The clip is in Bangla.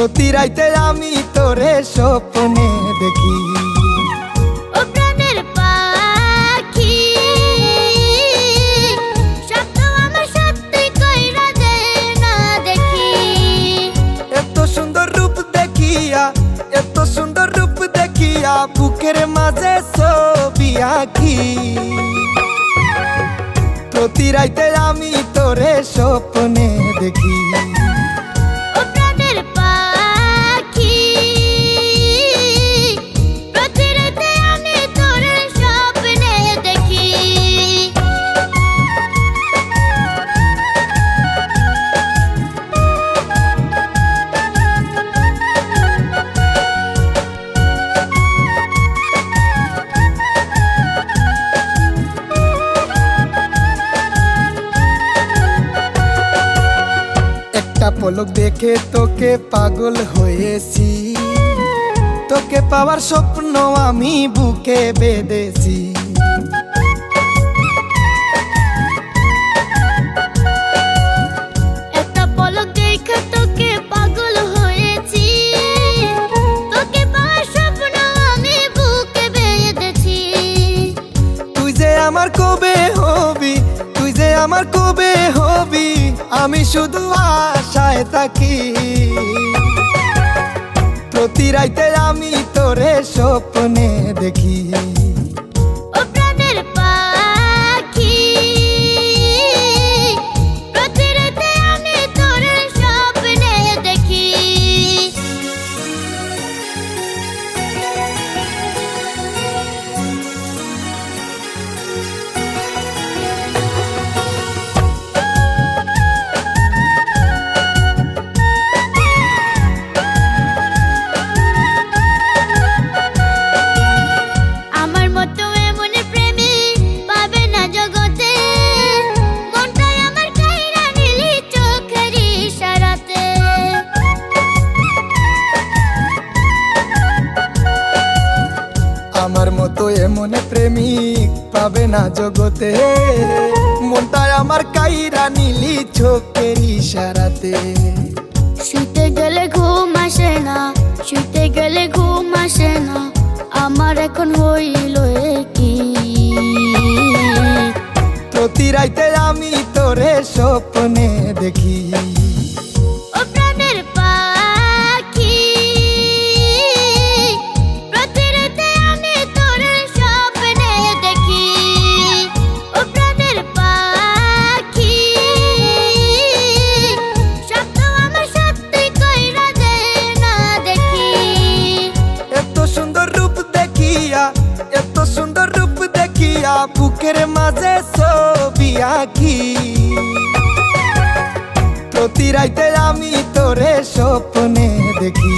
প্রতি রাইতে আমি তোরে স্বপ্নে দেখি। ও প্রাণের পাখি, স্বপ্ন আমার সত্যি কইরা দে না দেখি। এত সুন্দর রূপ দেখিয়া, এত সুন্দর রূপ দেখিয়া বুকের মাঝে ছবি আঁকি। প্রতি রাইতে আমি তোরে স্বপ্নে দেখি। ও প্রাণের পাখি, প্রতি রাতে আমি তোরে স্বপ্নে দেখি। একটা পলক দেখে তোকে পাগল হয়েছি, তোকে পাওয়ার স্বপ্ন আমি বুকে বেঁধেছি। একটা পলক দেখে তোকে পাগল হয়েছি, তোকে পাওয়ার স্বপ্ন আমি বুকে বেঁধেছি। তুই যে আমার কবে হবি, তুই যে আমার কবে হবি, আমি শুধু আশায় থাকি। প্রতি রাইতে আমি তোরে স্বপ্নে দেখি। ও প্রাণের পাখি, প্রতি রাতে আমি তোরে স্বপ্নে দেখি। আমার মতো এমন প্রেমিক পাবে না জগতে, মনটাই আমার কাইরা নিলি চোখের ইশারাতে। আমার মতো এমন প্রেমিক পাবে না জগতে, মনটাই আমার কাইরা নিলি চোখের ইশারাতে। শুতে গেলে ঘুম আসে না, শুতে গেলে ঘুম আসে না, আমার এখন হইল কি। প্রতি রাইতে আমি তোরে স্বপ্নে দেখি। ও প্রাণের পাখি, প্রতি রাতে আমি তোরে স্বপ্নে দেখি। ও প্রাণের পাখি, স্বপ্ন আমার সত্যি কইরা দে না দেখি। এত সুন্দর রূপ দেখিয়া, এত সুন্দর রূপ দেখিয়া বুকের মাঝে ছবি আঁকি। প্রতি রাইতে আমি তোরে স্বপ্নে দেখি।